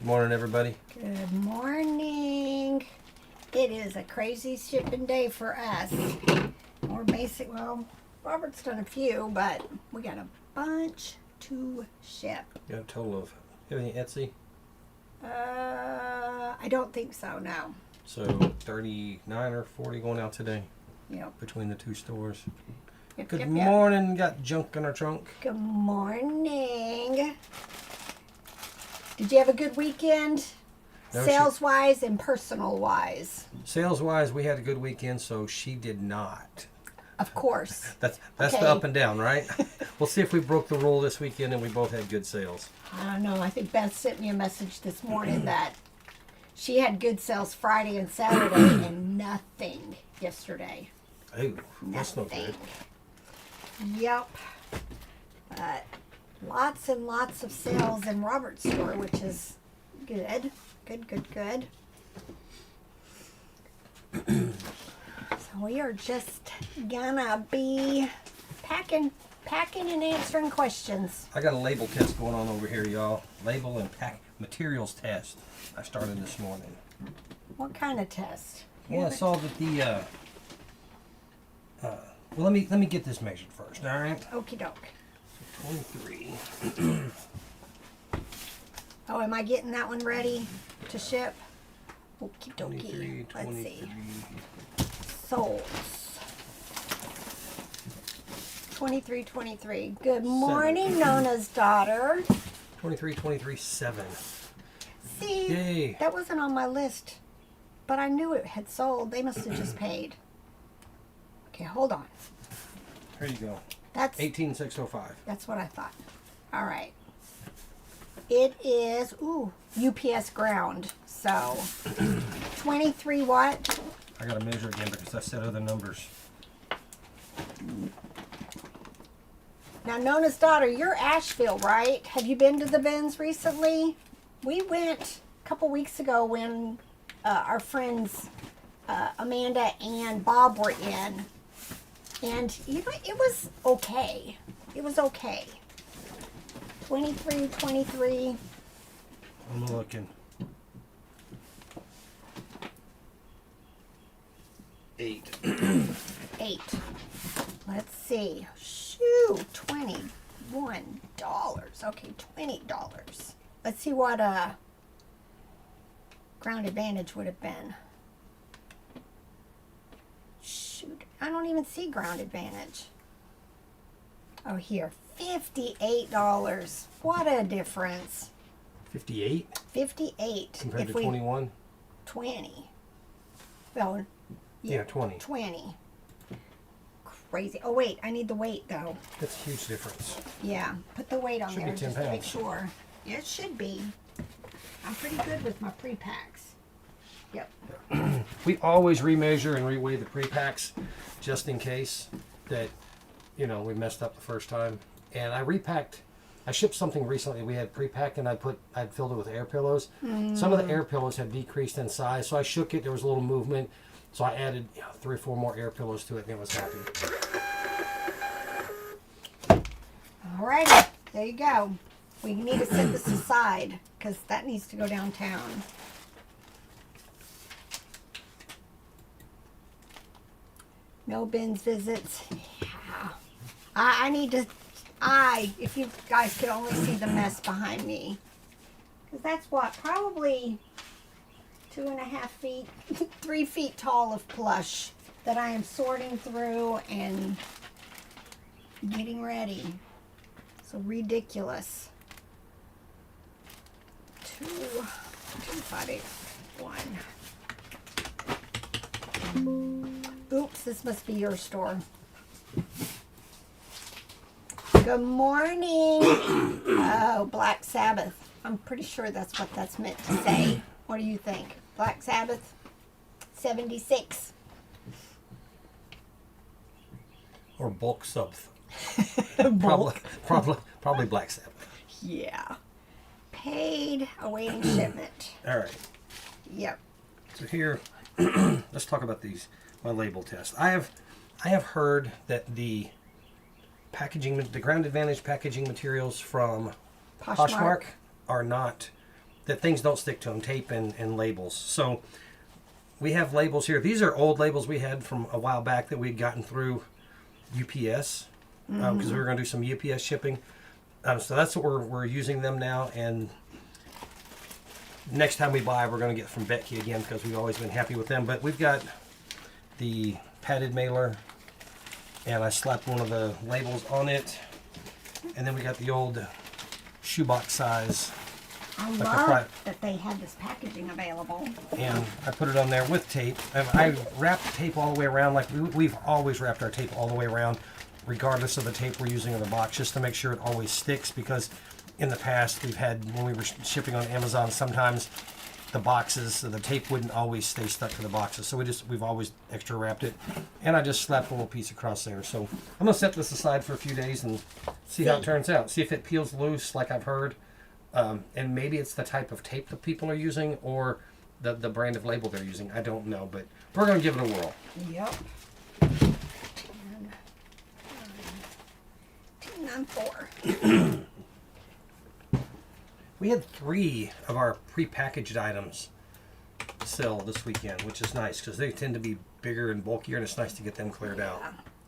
Good morning, everybody. Good morning. It is a crazy shipping day for us. Or well, Robert's done a few, but we got a bunch to ship. You got a total of, you have any Etsy? I don't think so, no. So 39 or 40 going out today. Yep. Between the two stores. Yep, Good yep, morning. Got junk in our trunk. Good morning. Did you have a good weekend? No, Sales-wise and personal-wise? Sales-wise, we had a good weekend, so she did not. Of course. That's Okay. the up and down, right? We'll see if we broke the rule this weekend and we both had good sales. I don't know. I think Beth sent me a message this morning that she had good sales Friday and Saturday and nothing yesterday. Oh, that's no good. Yep. But lots and lots of sales in Robert's store, which is good. Good. So we are just gonna be packing and answering questions. I got a label test going on over here, y'all. Label and pack materials test. I started this morning. What kind of test? Well, I saw that the well, let me get this measured first, all right? Okie doke. 23. Oh, am I getting that one ready to ship? Okie 23, dokie. Let's see. 23. Souls. 23. Good morning, Nona's daughter. 23, 7. See, Yay. that wasn't on my list, but I knew it had sold. They must have just paid. Okay, hold on. Here you go. That's 18605. That's what I thought. All right. It is UPS ground. So 23 what? I gotta measure again because I said other numbers. Now, Nona's daughter, you're Asheville, right? Have you been to the Bends recently? We went a couple weeks ago when our friends Amanda and Bob were in. And, you know, it was okay. It was okay. 23. I'm looking. 8. 8. Let's see. Shoot, $21. Okay, $20. Let's see what Ground Advantage would have been. Shoot, I don't even see Ground Advantage. Oh, here, $58. What a difference. 58? 58. Compared to 21? 20. Well, Yeah, 20. 20. Crazy. Oh, wait, I need the weight, though. That's a huge difference. Yeah, put the weight on Should be there 10 just to make pounds. sure. Yeah, it should be. I'm pretty good with my pre-packs. Yep. We always remeasure and reweigh the pre-packs just in case that, you know, we messed up the first time. And I shipped something recently we had pre-packed and I'd filled it with air pillows. Some of the air pillows had decreased in size, so I shook it, there was a little movement. So I added 3 or 4 more air pillows to it and it was happy. Alrighty, there you go. We need to set this aside because that needs to go downtown. No bins visits. Yeah. I need to, if you guys could only see the mess behind me. Because that's what, probably 2.5 feet, 3 feet tall of plush that I am sorting through and getting ready. So ridiculous. 2581. Oops, this must be your store. Good morning. Oh, Black Sabbath. I'm pretty sure that's what that's meant to say. What do you think? Black Sabbath 76. Or bulk subs. Bulk. Probably Black Sabbath. Yeah. Paid, awaiting shipment. All right. Yep. So here, let's talk about my label test. I have heard that the Ground Advantage packaging materials from Poshmark are not that things don't stick to them, tape and labels. So we have labels here. These are old labels we had from a while back that we'd gotten through UPS because we were going to do some UPS shipping. So that's what we're using them now. And next time we buy, we're going to get from Becky again because we've always been happy with them. But we've got the padded mailer, and I slapped one of the labels on it. And then we got the old shoebox size. I love that they had this packaging available. And I put it on there with tape. I wrapped the tape all the way around, like we've always wrapped our tape all the way around, regardless of the tape we're using in the box, just to make sure it always sticks. Because in the past, we've had, when we were shipping on Amazon, sometimes the boxes, the tape wouldn't always stay stuck to the boxes. So we've always extra wrapped it. And I just slapped a little piece across there. So I'm gonna set this aside for a few days and see how it turns out. See if it peels loose, like I've heard. And maybe it's the type of tape that people are using or the brand of label they're using. I don't know, but we're going to give it a whirl. Yep. 10, 9, 10, 9, 4. We had 3 of our prepackaged items sell this weekend, which is nice because they tend to be bigger and bulkier, and it's nice to get them cleared out.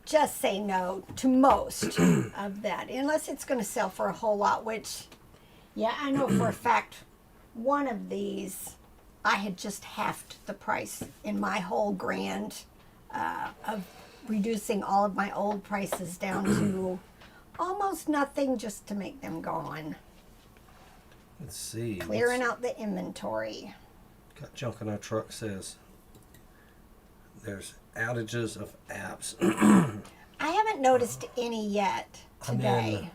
Just say no to most of that, unless it's going to sell for a whole lot, which... Yeah, I know for a fact one of these, I had just halved the price in my whole grand of reducing all of my old prices down to almost nothing just to make them gone. Let's see. Clearing out the inventory. Got junk in our truck says there's outages of apps. I haven't noticed any yet today.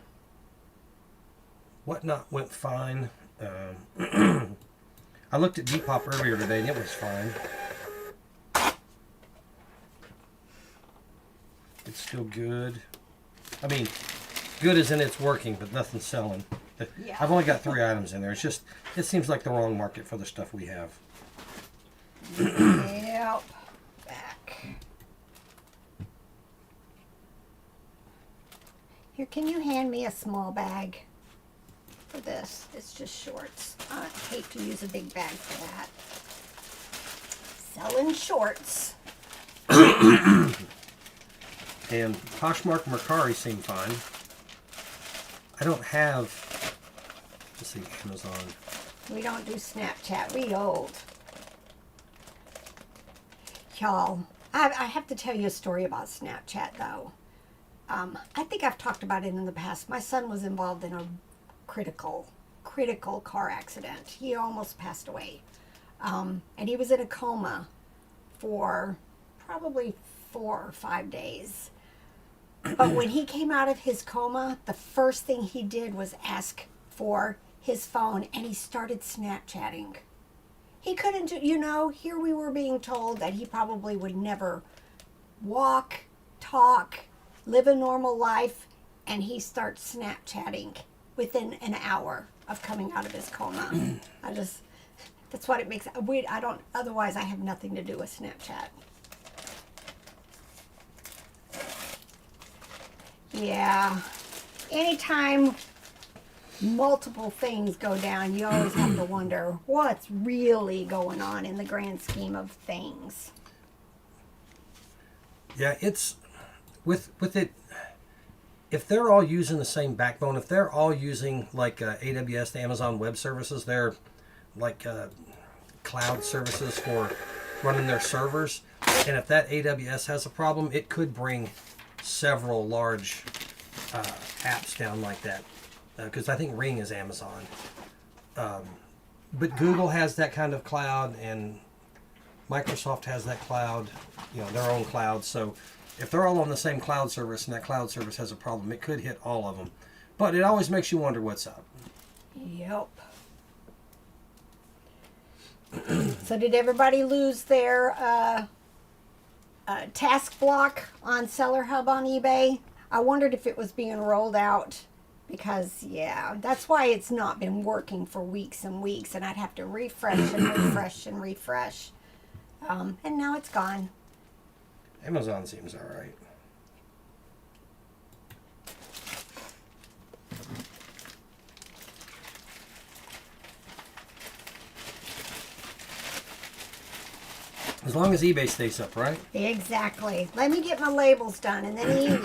Whatnot went fine. I looked at Depop earlier today and it was fine. It's still good. I mean, good as in it's working, but nothing's selling. Yeah. I've only got 3 items in there. It's just, it seems like the wrong market for the stuff we have. Yep. Back. Here, can you hand me a small bag? For this, it's just shorts. I hate to use a big bag for that. Selling shorts. And Poshmark and Mercari seem fine. I don't have, let's see, Amazon. We don't do Snapchat. We old. Y'all, I have to tell you a story about Snapchat though. I think I've talked about it in the past. My son was involved in a critical car accident. He almost passed away. And he was in a coma for probably 4 or 5 days. But when he came out of his coma, the first thing he did was ask for his phone, and he started Snapchatting. He couldn't, here we were being told that he probably would never walk, talk, live a normal life, and he starts Snapchatting within an hour of coming out of his coma. That's what it makes. Otherwise I have nothing to do with Snapchat. Yeah. Anytime multiple things go down, you always have to wonder what's really going on in the grand scheme of things. Yeah, it's, with it, if they're all using the same backbone, if they're all using like AWS, the Amazon Web Services, they're like cloud services for running their servers, and if that AWS has a problem, it could bring several large apps down like that. Because I think Ring is Amazon. But Google has that kind of cloud, and Microsoft has that cloud, their own cloud. So if they're all on the same cloud service and that cloud service has a problem, it could hit all of them. But it always makes you wonder what's up. Yep. So did everybody lose their task block on Seller Hub on eBay? I wondered if it was being rolled out because, yeah, that's why it's not been working for weeks and weeks, and I'd have to refresh and refresh and refresh. And now it's gone. Amazon seems all right. As long as eBay stays up, right? Exactly. Let me get my labels done, and then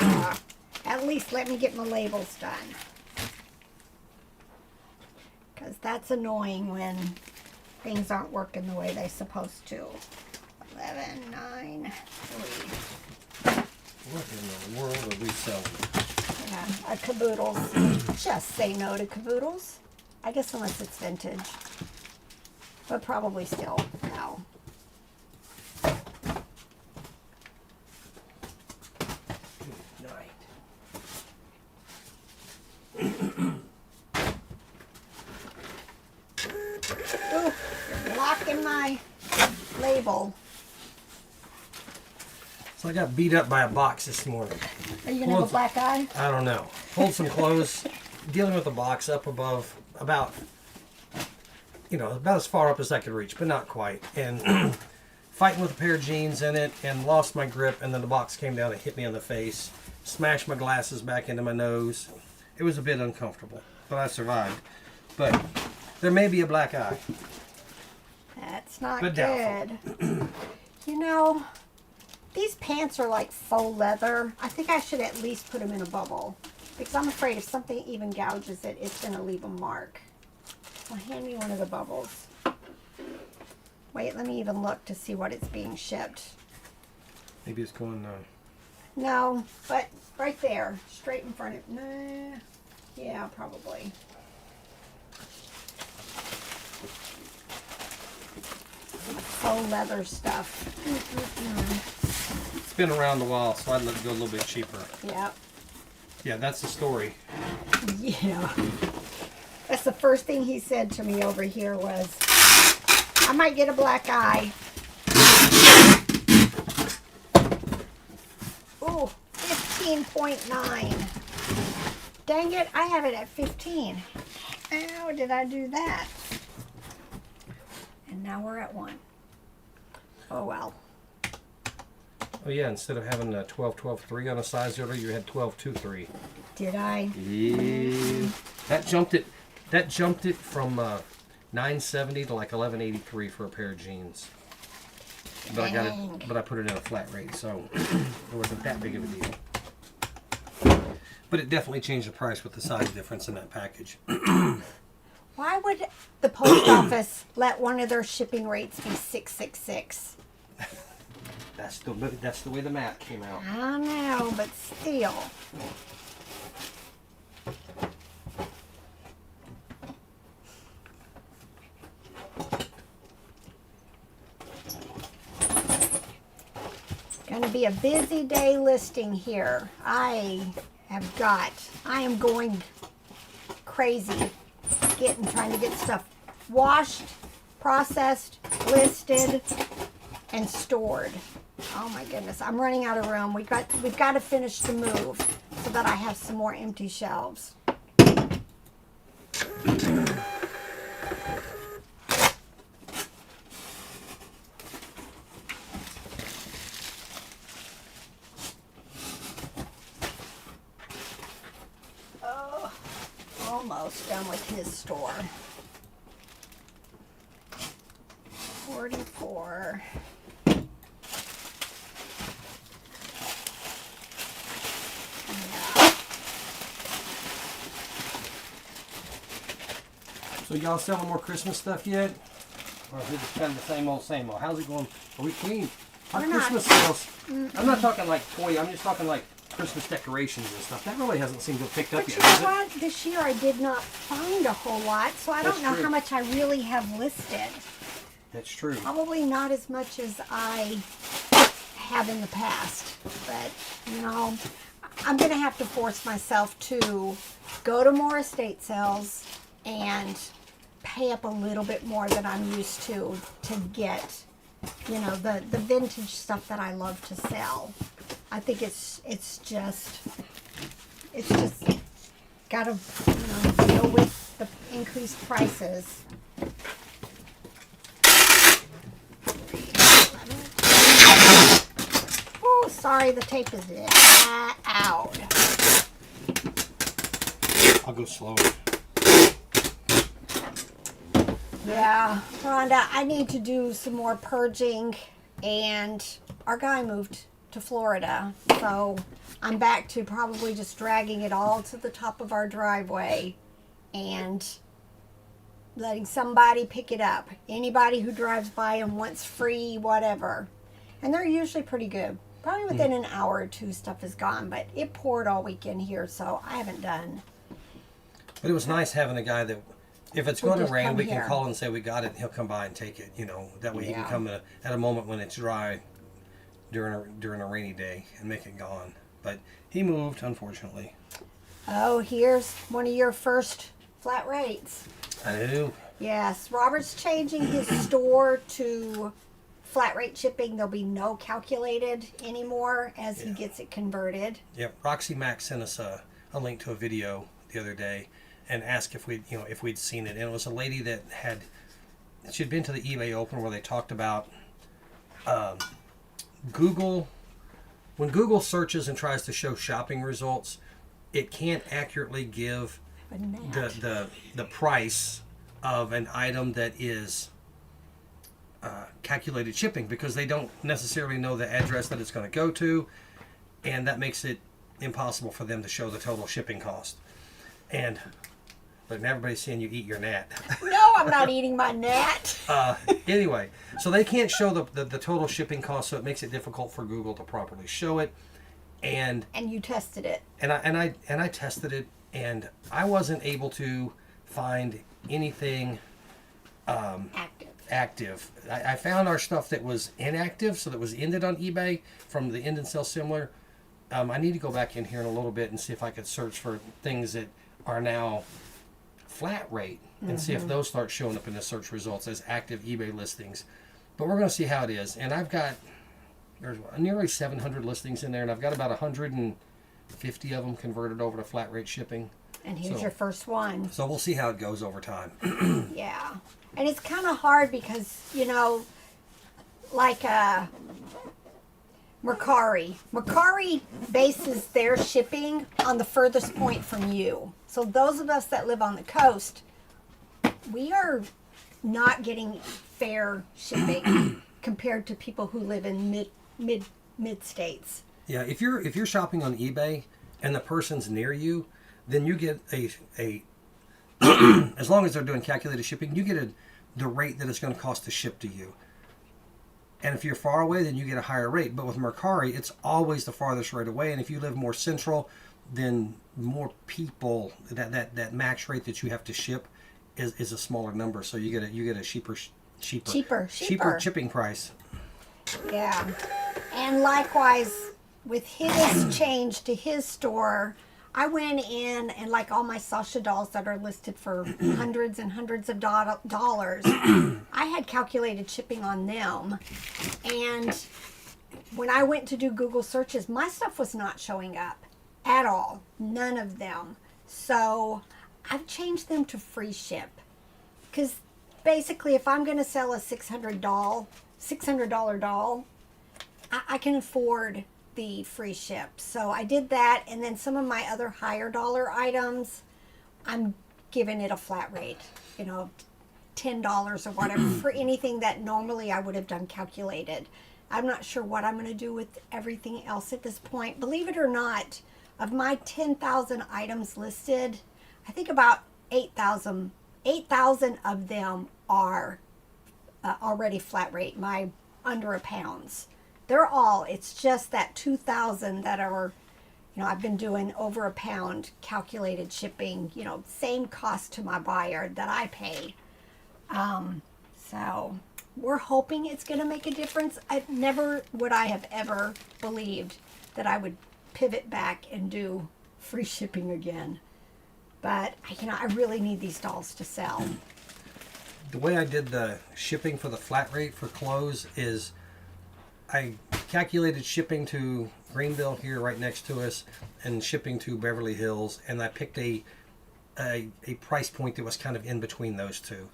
at least let me get my labels done. Because that's annoying when things aren't working the way they're supposed to. 11, 9, 3. What in the world are we selling? Yeah, a caboodles. Just say no to caboodles. I guess unless it's vintage. But probably still, no. Good night. Ooh, you're blocking my label. So I got beat up by a box this morning. Are you going to have a black eye? I don't know. Pulled some clothes, dealing with the box up above, about as far up as I could reach, but not quite. And fighting with a pair of jeans in it, and lost my grip, and then the box came down and hit me in the face, smashed my glasses back into my nose. It was a bit uncomfortable, but I survived. But there may be a black eye. That's not But good. You know, these pants are like faux leather. I think I should at least put them in a bubble. Because I'm afraid if something even gouges it, it's going to leave a mark. So hand me one of the bubbles. Wait, let me even look to see what it's being shipped. Maybe it's going. No, but right there, straight in front of. Nah, yeah, probably. Faux leather stuff. It's been around a while, so I'd let it go a little bit cheaper. Yep. Yeah, that's the story. Yeah. That's the first thing he said to me over here was, I might get a black eye. Ooh, 15.9. Dang it, I have it at 15. How did I do that? And now we're at 1. Oh well. Oh yeah, instead of having a 12-12-3 on a size order, you had 12-2-3. Did I? Yeah. That jumped it from 970 to like 1183 for a pair of jeans. But I got Dang. it. But I put it in a flat rate, so it wasn't that big of a deal. But it definitely changed the price with the size difference in that package. Why would the post office let one of their shipping rates be $666? That's the way the math came out. I know, but still. Gonna be a busy day listing here. I am going crazy trying to get stuff washed, processed, listed, and stored. Oh my goodness, I'm running out of room. We've got to finish the move so that I have some more empty shelves. Oh, almost done with his store. 44. So y'all selling more Christmas stuff yet? Or is it just kind of the same old, same old? How's it going? Are we clean? Our We're not. Christmas sales, I'm not talking like toy, I'm just talking like Christmas decorations and stuff. That really hasn't seemed to have picked up But yet, you know has it? what? This year I did not find a whole lot, so I don't That's know true. how much I really have listed. That's true. Probably not as much as I have in the past. But, you know, I'm going to have to force myself to go to more estate sales and pay up a little bit more than I'm used to get, you know, the vintage stuff that I love to sell. I think it's just gotta, go with the increased prices. Oh, sorry, the tape is out. I'll go slower. Yeah, Rhonda, I need to do some more purging and our guy moved to Florida, so I'm back to probably just dragging it all to the top of our driveway and letting somebody pick it up. Anybody who drives by and wants free whatever. And they're usually pretty good. Probably within an hour or two stuff is gone, but it poured all weekend here, so I haven't done. But it was nice having a guy that, if it's We'll going to just rain, come we can here. call and say we got it, and he'll come by and take it. That way he can Yeah. come at a moment when it's dry during a rainy day and make it gone. But he moved, unfortunately. Oh, here's one of your first flat rates. I knew. Yes, Robert's changing his store to flat rate shipping. There'll be no calculated anymore as he gets it converted. Yep. Roxy Mack sent us a link to a video the other day and asked if we'd seen it. And it was a lady that she'd been to the eBay Open where they talked about Google. When Google searches and tries to show shopping results, it can't accurately give But Nat, the price of an item that is calculated shipping, because they don't necessarily know the address that it's going to go to, and that makes it impossible for them to show the total shipping cost. And but everybody's seeing you eat your gnat. no, I'm not eating my gnat. Anyway, so they can't show the total shipping cost, so it makes it difficult for Google to properly show it. And you tested it. and I tested it, and I wasn't able to find anything active. I found our stuff that was inactive, so that was ended on eBay from the end and sell similar. I need to go back in here in a little bit and see if I could search for things that are now flat rate and see if those start showing up in the search results as active eBay listings. But we're going to see how it is. And there's nearly 700 listings in there, and I've got about 150 of them converted over to flat rate shipping. And here's So- your first one. So we'll see how it goes over time. Yeah. And it's kind of hard because, like Mercari bases their shipping on the furthest point from you. So those of us that live on the coast, we are not getting fair shipping compared to people who live in mid states. Yeah, if you're shopping on eBay and the person's near you, then you get a as long as they're doing calculated shipping, you get the rate that it's going to cost to ship to you. And if you're far away, then you get a higher rate. But with Mercari, it's always the farthest rate away. And if you live more central, then more people, that max rate that you have to ship is a smaller number. So you get a cheaper shipping price. Yeah. And likewise, with his change to his store, I went in and like all my Sasha dolls that are listed for hundreds and hundreds of dollars, I had calculated shipping on them. And when I went to do Google searches, my stuff was not showing up at all. None of them. So I've changed them to free ship. Because basically, if I'm going to sell a $600 doll, I can afford the free ship. So I did that, and then some of my other higher dollar items, I'm giving it a flat rate, $10 or whatever for anything that normally I would have done calculated. I'm not sure what I'm going to do with everything else at this point. Believe it or not, of my 10,000 items listed, I think about 8,000 of them are already flat rate, my under a pounds. They're all, it's just that 2,000 that are, I've been doing over a pound calculated shipping, same cost to my buyer that I pay. So we're hoping it's going to make a difference. Never would I have ever believed that I would pivot back and do free shipping again. But, I really need these dolls to sell. The way I did the shipping for the flat rate for clothes is I calculated shipping to Greenville here right next to us and shipping to Beverly Hills, and I picked a price point that was kind of in between those two.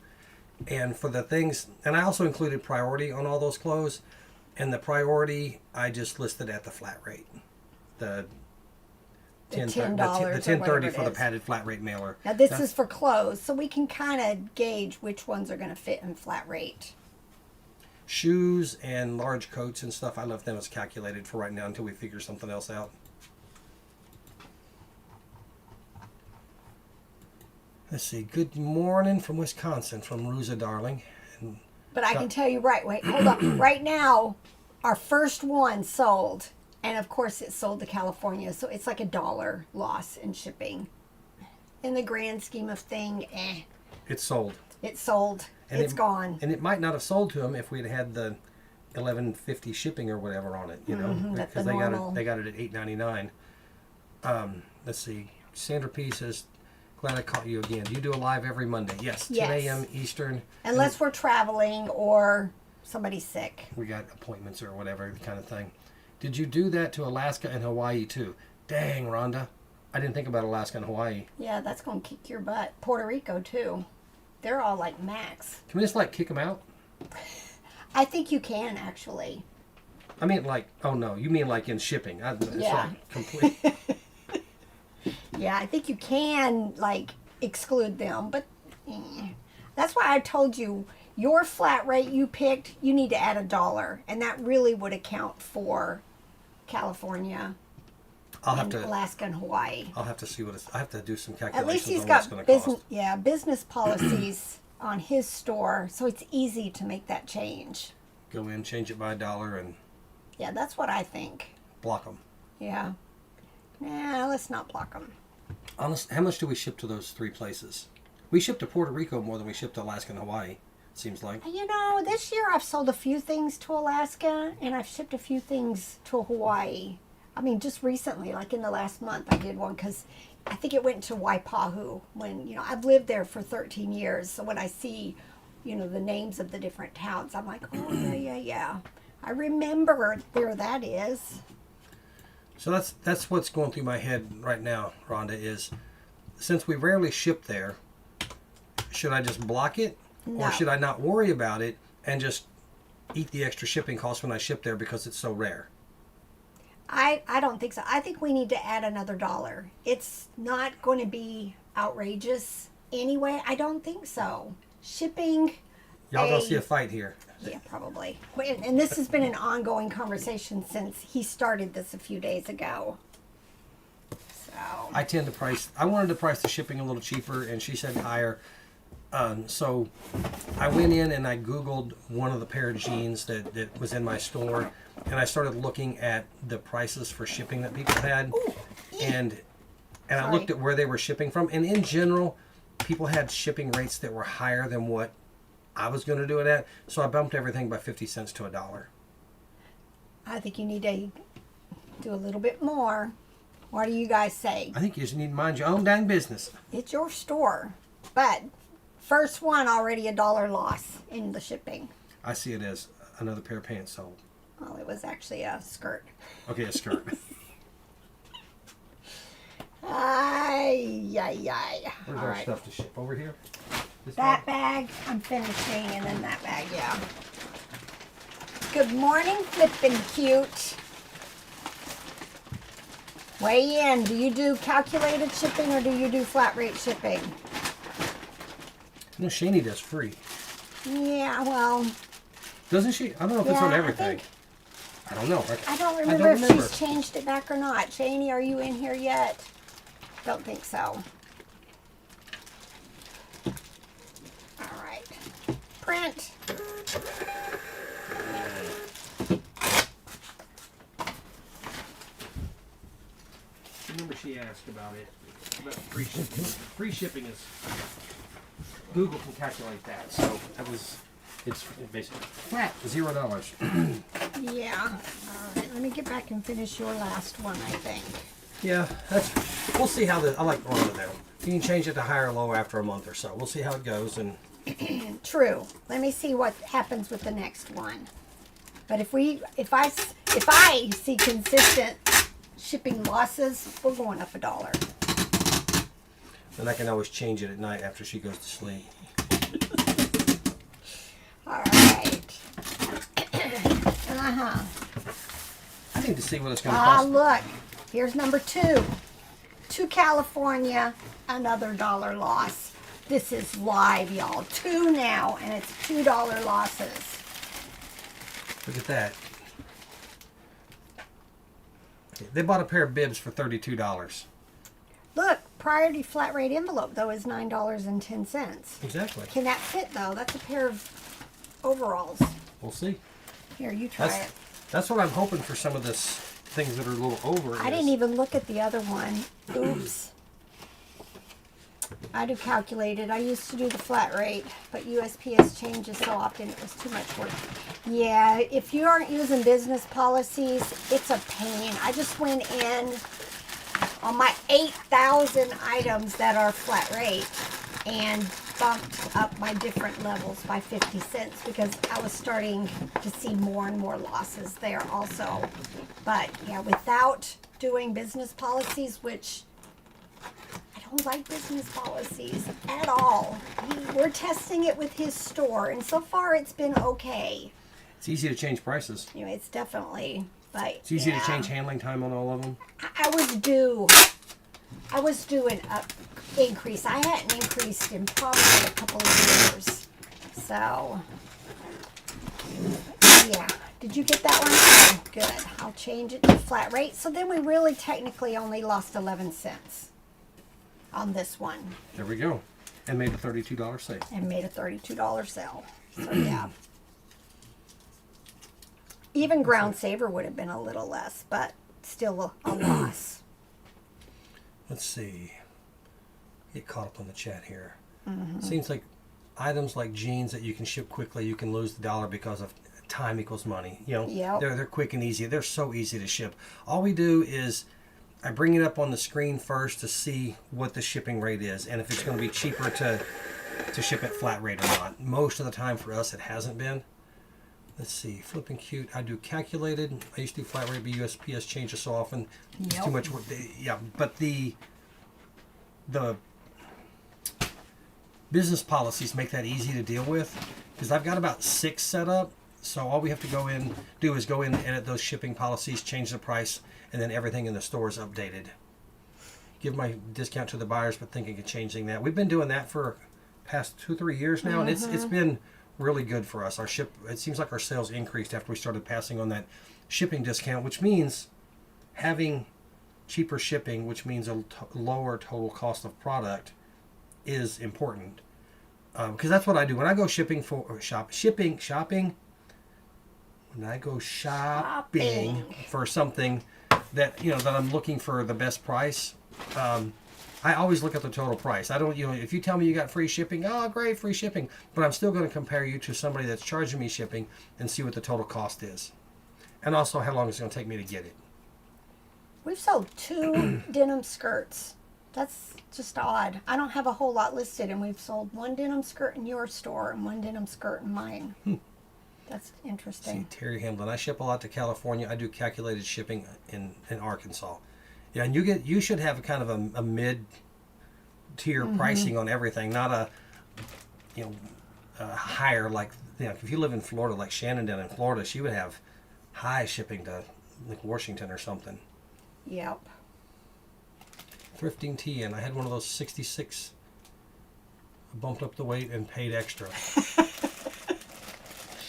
And for the things, and I also included priority on all those clothes, and the priority I just listed at the flat rate. The $10 the $10.30 for the is. padded flat rate mailer. Now this is for clothes, so we can kind of gauge which ones are going to fit in flat rate. Shoes and large coats and stuff, I left them as calculated for right now until we figure something else out. Let's see. Good morning from Wisconsin, from Ruza Darling. And But I can tell you wait, hold on. Right now, our first one sold. And of course it sold to California. So it's like $1 loss in shipping. In the grand scheme of thing, it's sold. It sold. And it's gone. And it might not have sold to them if we'd had the $11.50 shipping or whatever on it, you know, because they got it at $8.99. Let's see. Sandra P says, "Glad I caught you again. Do you do a live every Monday?" Yes, 10 a.m. Eastern. Unless we're traveling or somebody's sick. We got appointments or whatever kind of thing. Did you do that to Alaska and Hawaii too? Dang, Rhonda. I didn't think about Alaska and Hawaii. Yeah, that's going to kick your butt. Puerto Rico too. They're all like max. Can we just like kick them out? I think you can actually. I mean, like, oh no, you mean like in shipping? It's Yeah. like complete. Yeah, I think you can like exclude them, but that's why I told you your flat rate you picked. You need to add $1, and that really would account for California, I'll have to Alaska, and Hawaii. I'll have to see what it's. I have to do some At calculations least he's on what it's got going to cost. business policies on his store, so it's easy to make that change. Go in, change it by $1, and Yeah, that's what I think. block them. Yeah. Nah, let's not block them. Honest, how much do we ship to those 3 places? We ship to Puerto Rico more than we ship to Alaska and Hawaii, it seems like. You know, this year I've sold a few things to Alaska, and I've shipped a few things to Hawaii. I mean, just recently, like in the last month, I did one because I think it went to Waipahu when, you know, I've lived there for 13 years. So when I see, you know, the names of the different towns, I'm like, oh, yeah. I remember where that is. So that's what's going through my head right now, Rhonda, is since we rarely ship there, should I just block it? No. Or should I not worry about it and just eat the extra shipping costs when I ship there because it's so rare? I don't think so. I think we need to add another $1. It's not going to be outrageous anyway. I don't think so. Shipping. Y'all gonna see a fight here. Yeah, probably. And this has been an ongoing conversation since he started this a few days ago. So. I tend to price. I wanted to price the shipping a little cheaper, and she said higher. So I went in and I Googled one of the pair of jeans that was in my store, and I started looking at the prices for shipping that people had, and I looked at where they were shipping from, and in general, people had shipping rates that were higher than what I was going to do it at. So I bumped everything by 50 cents to $1. I think you need to do a little bit more. What do you guys say? I think you just need to mind your own dang business. It's your store. But first one already $1 loss in the shipping. I see it as another pair of pants sold. Well, it was actually a skirt. Okay, a skirt. Ay. Where's All our right. stuff to ship? Over here? This That bag? bag, I'm finishing, and then that bag, yeah. Good morning, Flippin' Cute. Weigh in. Do you do calculated shipping or do you do flat rate shipping? No, Shani does free. Yeah, well, Doesn't she? I don't know if it's Yeah, on I everything. I don't know. I don't remember if she's changed it back or not. Shani, are you in here yet? Don't think so. All right. Print. Remember she asked about it, about free shipping. Free shipping is, Google can calculate that. So that was, it's basically flat, $0. Yeah. All right. Let me get back and finish your last one, I think. Yeah, we'll see how I like Rhonda though. You can change it to high or low after a month or so. We'll see how it goes. And True. Let me see what happens with the next one. But if I see consistent shipping losses, we're going up $1. then I can always change it at night after she goes to sleep. All right. I need to see what it's going to Ah, cost. look. Here's number 2. To California, another $1 loss. This is live, y'all. 2 now, and it's $2 losses. Look at that. They bought a pair of bibs for $32. Look, priority flat rate envelope though is $9.10. Exactly. Can that fit though? That's a pair of overalls. We'll see. Here, you try it. That's what I'm hoping for, some of this things that are a little over. I didn't even look at the other one. Oops. I do calculated. I used to do the flat rate, but USPS changes so often it was too much work. Yeah, if you aren't using business policies, it's a pain. I just went in on my 8,000 items that are flat rate and bumped up my different levels by 50 cents because I was starting to see more and more losses there also. But yeah, without doing business policies, which I don't like business policies at all. We're testing it with his store, and so far it's been okay. It's easy to change prices. You know, it's definitely, but It's easy to change handling time on all of them. I was due an increase. I hadn't increased in probably a couple of years. So, yeah. Did you get that one? Oh, good. I'll change it to flat rate. So then we really technically only lost 11 cents on this one. There we go. And made a $32 sale. And made a $32 sale. So, yeah. Even Ground Saver would have been a little less, but still a loss. Let's see. Get caught up on the chat here. Seems like items like jeans that you can ship quickly, you can lose the dollar because of time equals money. You know, Yep. they're quick and easy. They're so easy to ship. All we do is I bring it up on the screen first to see what the shipping rate is and if it's going to be cheaper to ship at flat rate or not. Most of the time for us it hasn't been. Let's see, flipping cute. I do calculated. I used to do flat rate, but USPS changes so often. It's too much work. Yeah, but the business policies make that easy to deal with because I've got about 6 set up. So all we have to do is go in, edit those shipping policies, change the price, and then everything in the store is updated. Give my discount to the buyers, but thinking of changing that. We've been doing that for past 2-3 years now, and it's been really good for us. It seems like our sales increased after we started passing on that shipping discount, which means having cheaper shipping, which means a lower total cost of product, is important. Because that's what I do when I go shopping. When I go shopping for something that that I'm looking for the best price, I always look at the total price. I don't, if you tell me you got free shipping, oh great, free shipping, but I'm still going to compare you to somebody that's charging me shipping and see what the total cost is, and also how long it's going to take me to get it. We've sold 2 denim skirts. That's just odd. I don't have a whole lot listed, and we've sold 1 denim skirt in your store and 1 denim skirt in mine. That's interesting. See, Terry Hamlin, I ship a lot to California. I do calculated shipping in Arkansas. Yeah, and you should have a kind of a mid-tier pricing on everything, not a higher like if you live in Florida like Shannon down in Florida, she would have high shipping to like Washington or something. Yep. Thrifting tea, and I had one of those 66. I bumped up the weight and paid extra.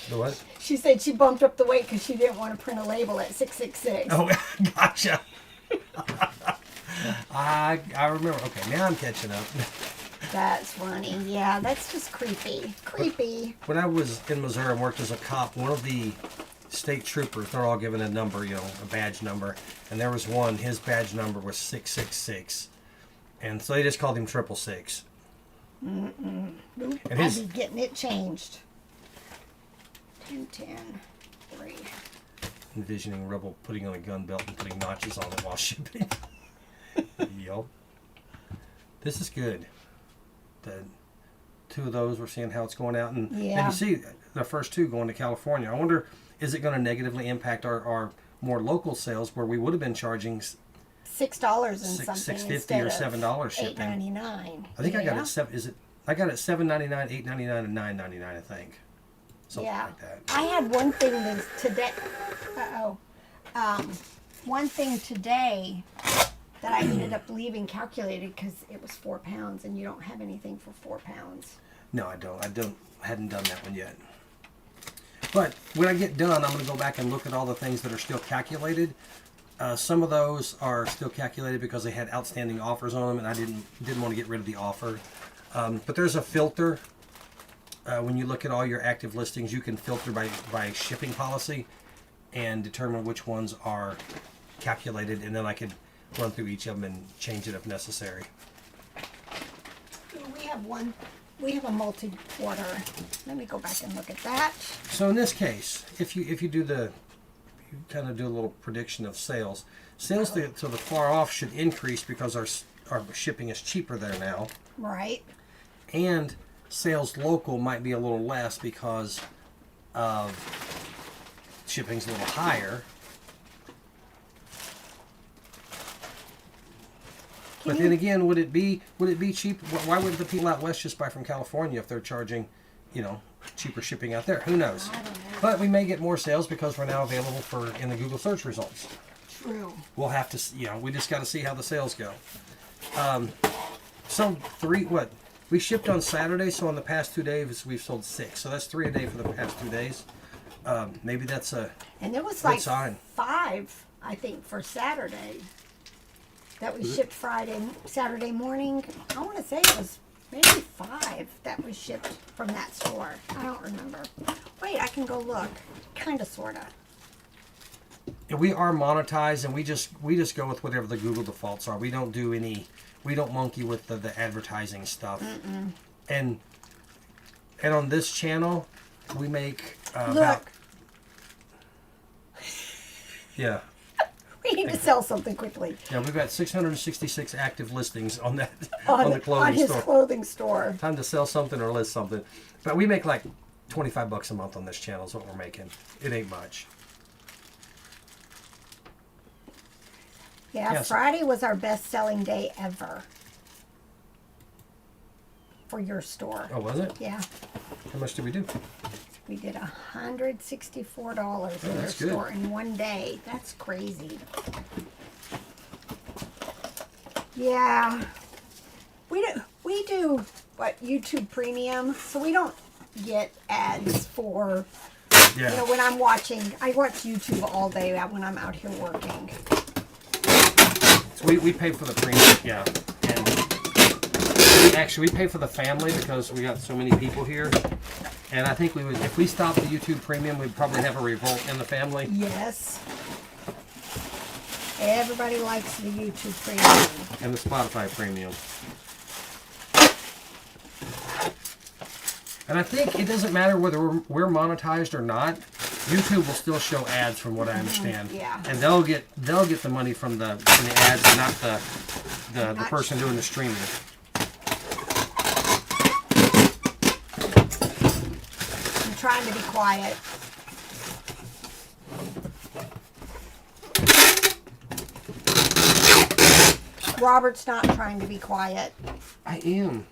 The what? She said she bumped up the weight because she didn't want to print a label at 666. Oh, gotcha. I remember. Okay, now I'm catching up. That's funny. Yeah, that's just creepy. Creepy. When I was in Missouri and worked as a cop, one of the state troopers, they're all given a number, a badge number, and there was one, his badge number was 666, and so they just called him 666. And And I'd be getting it changed. 10, 3. Envisioning Rebel putting on a gun belt and putting notches on it while shipping. Yup. This is good. The 2 of those, we're seeing how it's going out, and you see the first 2 going to California. I wonder, is it going to negatively impact our more local sales where we would have been charging $6 and something $6.50 instead or of $7 shipping? $8.99. I think I got it I got it $7.99, $8.99, and $9.99. I think. Something like that. I had one thing today. One thing today that I ended up leaving calculated because it was 4 pounds, and you don't have anything for 4 pounds. No, I don't. I hadn't done that one yet. But when I get done, I'm going to go back and look at all the things that are still calculated. Some of those are still calculated because they had outstanding offers on them, and I didn't want to get rid of the offer. But there's a filter. When you look at all your active listings, you can filter by shipping policy and determine which ones are calculated, and then I could run through each of them and change it if necessary. We have a multi-order. Let me go back and look at that. So in this case, if you kind of do a little prediction of sales to the far off should increase because our shipping is cheaper there now. Right. And sales local might be a little less because of shipping's a little higher. But then again, would it be cheap? Why wouldn't the people out west just buy from California if they're charging, cheaper shipping out there? Who knows? I don't know. But we may get more sales because we're now available in the Google search results. True. We'll have to, we just got to see how the sales go. We shipped on Saturday, so on the past 2 days we've sold 6. So that's 3 a day for the past 2 days. Maybe that's a and there was good like sign. 5, I think, for Saturday. That was shipped Saturday morning. I want to say it was maybe 5 that was shipped from that store. I don't remember. Wait, I can go look. Kind of, sort of. And we are monetized, and we just go with whatever the Google defaults are. We don't monkey with the advertising stuff. Mm-mm. And on this channel, we make Look. Yeah. We need to sell something quickly. Yeah, we've got 666 active listings on that On the clothing his store. clothing store. Time to sell something or list something. But we make like $25 a month on this channel is what we're making. It ain't much. Yeah, Friday was our best selling day ever. For your store. Oh, was it? Yeah. How much did we do? We did $164 in your good. store in one day. That's crazy. Yeah. We do what, YouTube Premium, so we don't get ads for when I'm watching. I watch YouTube all day when I'm out here working. So we pay for the premium, yeah. And we pay for the family because we got so many people here. And I think if we stopped the YouTube Premium, we'd probably have a revolt in the family. Yes. Everybody likes the YouTube Premium. And the Spotify Premium. And I think it doesn't matter whether we're monetized or not. YouTube will still show ads, from what I understand. Yeah. And they'll get the money from the ads, and not the person doing the streaming. I'm trying to be quiet. Robert's not trying to be quiet. I am.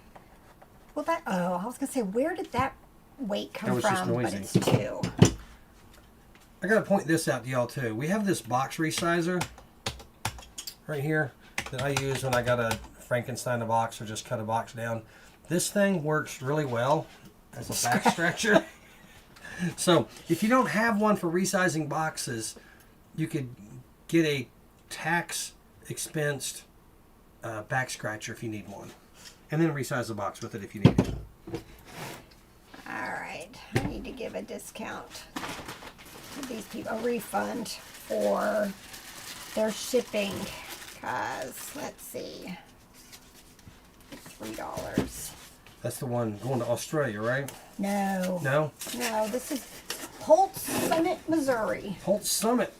Well, I was gonna say, where did that weight come That was just from? noisy. But it's 2. I gotta point this out to y'all too. We have this box resizer right here that I use when I gotta Frankenstein a box or just cut a box down. This thing works really well as a back scratcher. So if you don't have one for resizing boxes, you could get a tax expensed back scratcher if you need one, and then resize the box with it if you need it. All right, I need to give a discount to these people, a refund for their shipping, because let's see, $3. That's the one going to Australia, right? No. No? No, this is Holt Summit, Missouri. Holt Summit.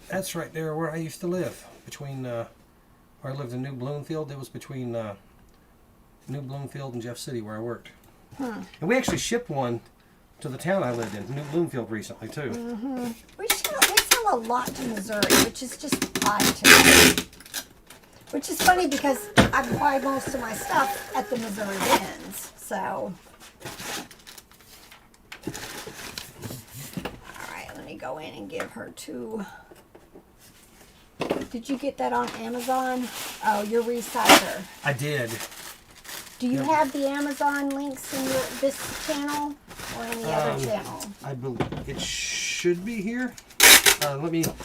That's right there where I used to live. Between where I lived in New Bloomfield, it was between New Bloomfield and Jeff City where I worked. And we actually shipped one to the town I lived in, New Bloomfield, recently too. Mm-hmm. We sell a lot to Missouri, which is just odd to me. Which is funny because I buy most of my stuff at the Missouri bins, so. Alright, let me go in and give her 2. Did you get that on Amazon? Oh, your resizer. I did. Do you have the Amazon links in this channel? or in the other channel? I believe it should be here. Let me look,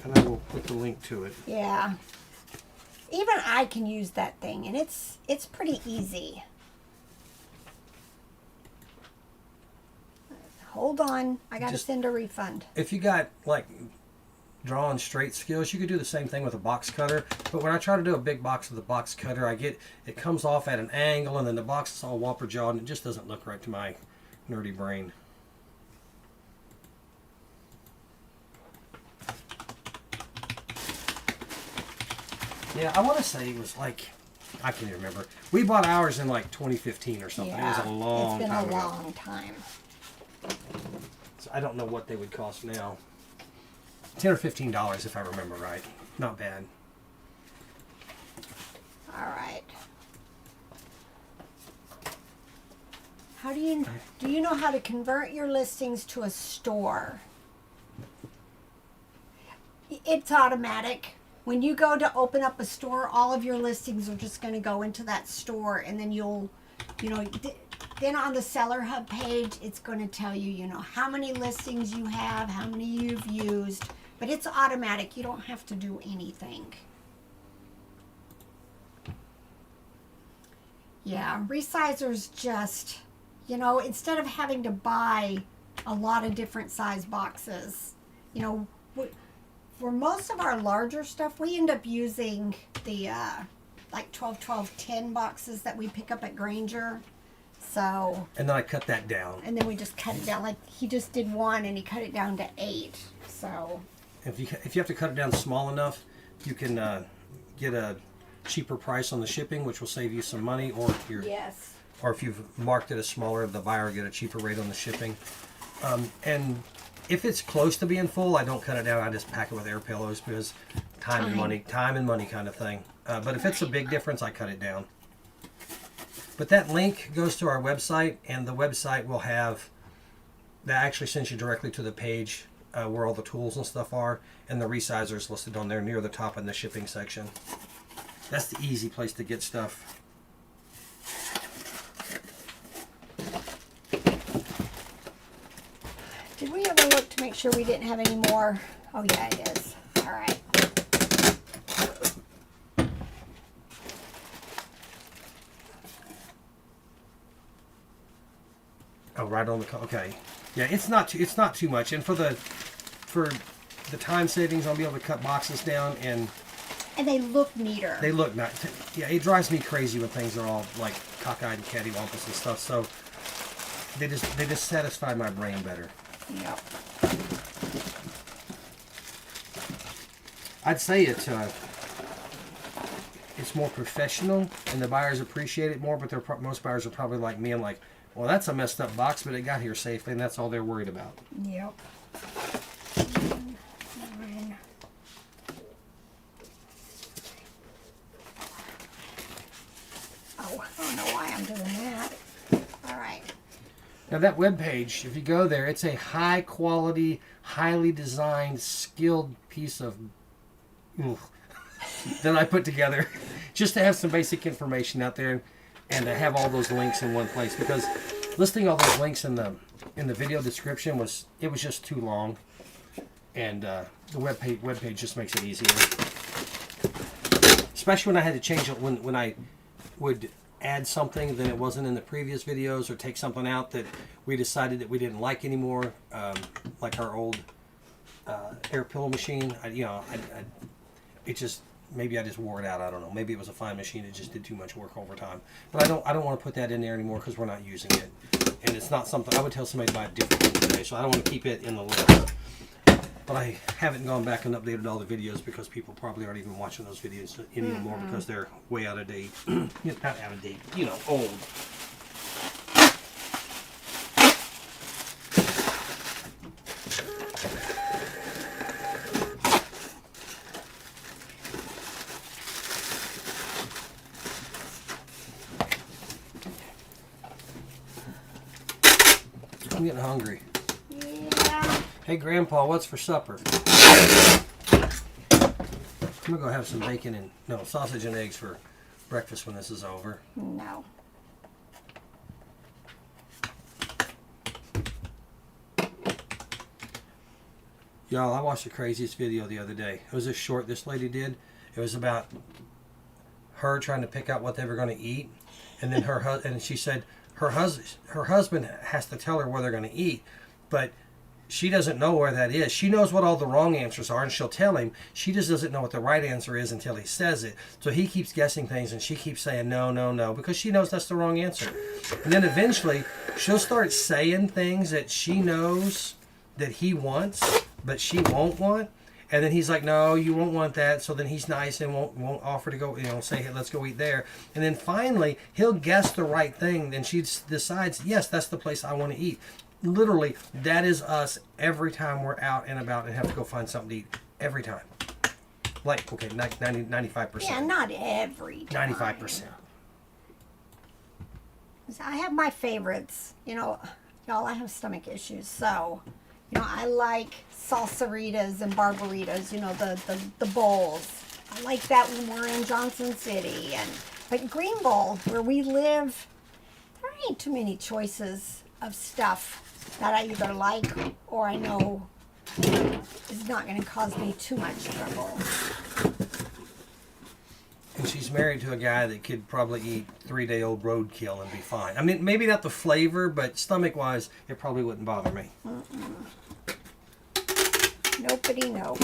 and I will put the link to it. Yeah. Even I can use that thing, and it's pretty easy. Hold on, I gotta send a refund. If you got like drawing straight skills, you could do the same thing with a box cutter. But when I try to do a big box with a box cutter, it comes off at an angle, and then the box is all whopper jawed, and it just doesn't look right to my nerdy brain. Yeah, I want to say it was like, I can't even remember. We bought ours in like 2015 or something. Yeah, it was a long time ago. It's been a long time. So I don't know what they would cost now. $10 or $15 if I remember right. Not bad. All right. Do you know how to convert your listings to a store? It's automatic. When you go to open up a store, all of your listings are just going to go into that store, and then then on the Seller Hub page, it's going to tell you, how many listings you have, how many you've used, but it's automatic. You don't have to do anything. Yeah, resizers just, instead of having to buy a lot of different size boxes, for most of our larger stuff, we end up using the like 12, 12, 10 boxes that we pick up at Granger. So. And then I cut that down. And then we just cut it down. Like he just did one, and he cut it down to 8. So. If you have to cut it down small enough, you can get a cheaper price on the shipping, which will save you some money, or if you've marked it as smaller, the buyer will get a cheaper rate on the shipping. And if it's close to being full, I don't cut it down. I just pack it with air pillows because time and money kind of thing. But if it's a big difference, I cut it down. But that link goes to our website, and the website will have, that actually sends you directly to the page where all the tools and stuff are, and the resizers listed on there near the top in the shipping section. That's the easy place to get stuff. Did we ever look to make sure we didn't have any more? Oh yeah, it is. All right. Oh, right on the, okay. Yeah, it's not too much, and for the time savings, I'll be able to cut boxes down, and they look neater. They look nice. Yeah, it drives me crazy when things are all like cockeyed and cattywampus and stuff. So they just satisfy my brain better. Yep. I'd say it's more professional, and the buyers appreciate it more. But most buyers are probably like me. I'm like, well, that's a messed up box, but it got here safely, and that's all they're worried about. Yep. I don't know why I'm doing that. All right. Now that web page, if you go there, it's a high quality, highly designed, skilled piece of that I put together just to have some basic information out there, and to have all those links in one place, because listing all those links in the video description was just too long, and the web page just makes it easier. Especially when I had to change it when I would add something that it wasn't in the previous videos, or take something out that we decided that we didn't like anymore, like our old air pillow machine. Maybe I just wore it out. I don't know. Maybe it was a fine machine. It just did too much work over time. But I don't want to put that in there anymore because we're not using it, and it's not something I would tell somebody to buy a different one today. So I don't want to keep it in the list. But I haven't gone back and updated all the videos because people probably aren't even watching those videos anymore because they're way out of date. Not out of date, old. I'm getting hungry. Yeah. Hey, Grandpa, what's for supper? I'm going to go have some bacon and, sausage and eggs for breakfast when this is over. No. Y'all, I watched the craziest video the other day. It was a short this lady did. It was about her trying to pick out what they were going to eat, and then and she said her husband has to tell her where they're going to eat, but she doesn't know where that is. She knows what all the wrong answers are, and she'll tell him. She just doesn't know what the right answer is until he says it. So he keeps guessing things, and she keeps saying no, no, no, because she knows that's the wrong answer. And then eventually, she'll start saying things that she knows that he wants, but she won't want. And then he's like, no, you won't want that. So then he's nice and won't offer to go, say, hey, let's go eat there. And then finally, he'll guess the right thing. And she decides, yes, that's the place I want to eat. Literally, that is us every time we're out and about and have to go find something to eat. Every time. Like, okay, 95%. Yeah, not every time. 95%. I have my favorites. Y'all, I have stomach issues. So, I like salsaritas and barbaritas, the bowls. I like that when we're in Johnson City. But Green Bowl, where we live, there ain't too many choices of stuff that I either like or I know is not going to cause me too much trouble. And she's married to a guy that could probably eat 3-day-old roadkill and be fine. I mean, maybe not the flavor, but stomach-wise, it probably wouldn't bother me. Nopity nope.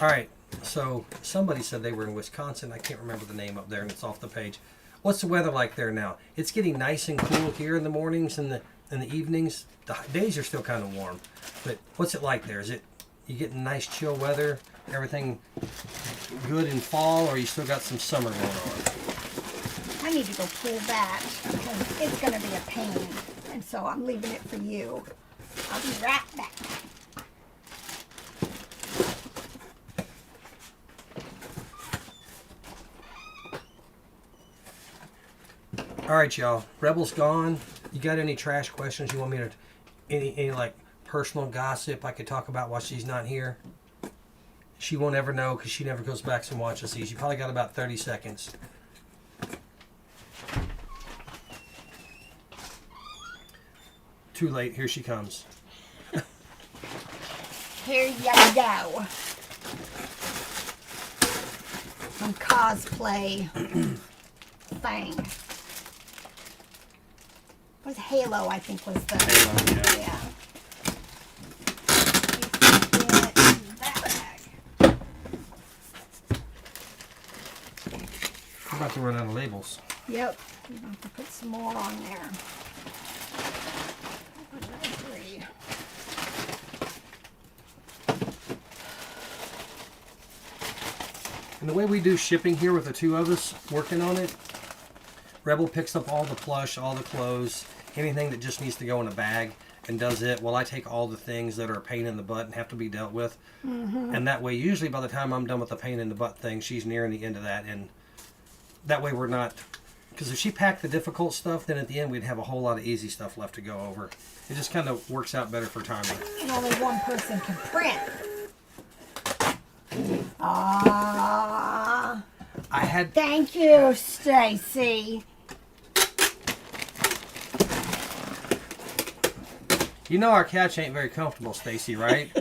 All right. So somebody said they were in Wisconsin. I can't remember the name up there, and it's off the page. What's the weather like there now? It's getting nice and cool here in the mornings and the evenings. The days are still kind of warm, but what's it like there? Is it you getting nice chill weather? Everything good in fall, or you still got some summer going on? I need to go pull that because it's going to be a pain, and so I'm leaving it for you. I'll be right back. All right, y'all. Rebel's gone. You got any trash questions you want me to, any like personal gossip I could talk about while she's not here? She won't ever know because she never goes back and watches these. You probably got about 30 seconds. Too late. Here she comes. Here you go. Some cosplay thing. Was Halo, I think, was the Halo, yeah. We're about to run out of labels. Yep, you have to put some more on there. And the way we do shipping here with the two of us working on it, Rebel picks up all the plush, all the clothes, anything that just needs to go in a bag and does it. Well, I take all the things that are a pain in the butt and have to be dealt with. Mm-hmm. And that way, usually by the time I'm done with the pain in the butt thing, she's nearing the end of that. And that way we're not... Because if she packed the difficult stuff, then at the end we'd have a whole lot of easy stuff left to go over. It just kind of works out better for timing. And only one person can print. Thank you, Stacy. You know our couch ain't very comfortable, Stacy, right?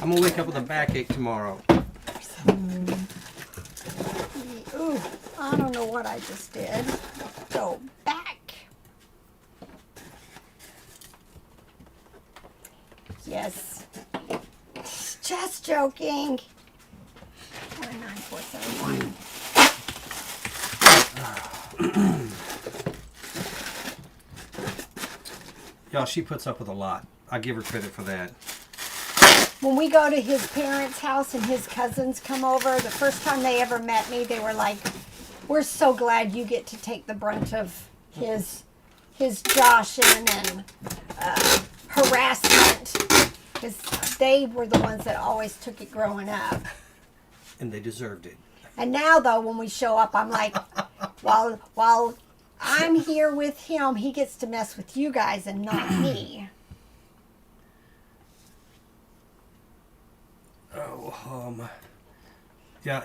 I'm gonna wake up with a backache tomorrow. Ooh, I don't know what I just did. Go back. Yes. Just joking. 9471. Y'all, she puts up with a lot. I give her credit for that. When we go to his parents' house and his cousins come over, the first time they ever met me, they were like, "We're so glad you get to take the brunt of his joshing and harassment." Because they were the ones that always took it growing up. And they deserved it. And now, though, when we show up, I'm like, while I'm here with him, he gets to mess with you guys and not me. yeah,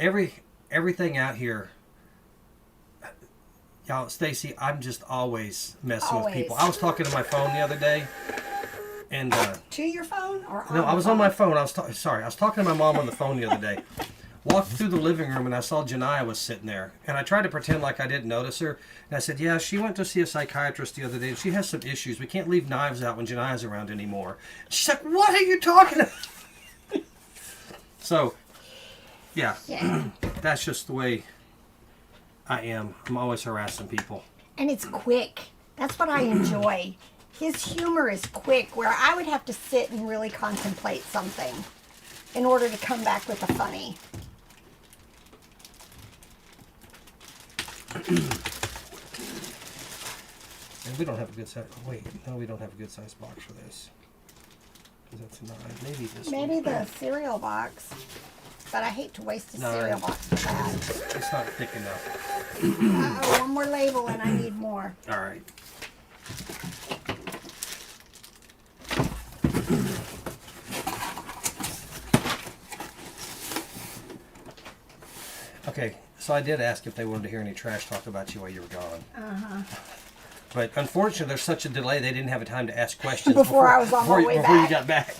everything out here, Y'all, Stacy, I'm just always messing with Always. people. I was talking to my phone the other day, and To your phone or on no, I was the on phone? my phone. I was talking to my mom on the phone the other day. Walked through the living room and I saw Janiyah was sitting there, and I tried to pretend like I didn't notice her. And I said, "Yeah, she went to see a psychiatrist the other day, and she has some issues. We can't leave knives out when Janiyah's around anymore." She's like, "What are you talking about?" So, yeah, that's just the way I am. I'm always harassing people. And it's quick. That's what I enjoy. His humor is quick, where I would have to sit and really contemplate something in order to come back with the funny. And we don't have a good size. Wait, no, we don't have a good size box for this. 'Cause that's 9. Maybe this Maybe one. the cereal box, but I hate to waste a No. cereal box for that. It's not thick enough. Uh-oh, one more label and I need more. All right. Okay, so I did ask if they wanted to hear any trash talk about you while you were gone. Uh-huh. But unfortunately, there's such a delay, they didn't have time to ask questions Before I was on my way before you back. got back.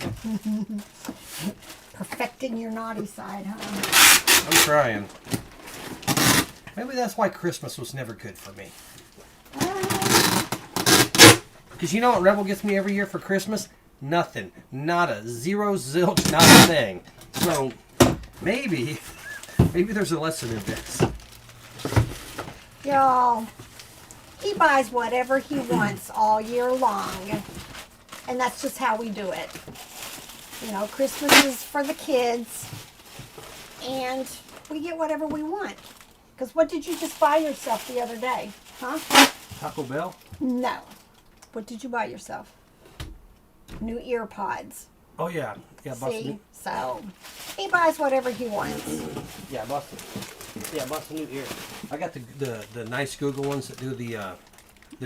Perfecting your naughty side, huh? I'm trying. Maybe that's why Christmas was never good for me. Because you know what Rebel gets me every year for Christmas? Nothing. Nada. Zero, zilch, not a thing. So, maybe there's a lesson in this. Y'all, he buys whatever he wants all year long. And that's just how we do it. You know, Christmas is for the kids. And we get whatever we want. Because what did you just buy yourself the other day? Huh? Taco Bell? No. What did you buy yourself? New ear pods. Oh, yeah. Yeah, See? So, he buys whatever he wants. Yeah, I bought some new ear. I got the nice Google ones that do the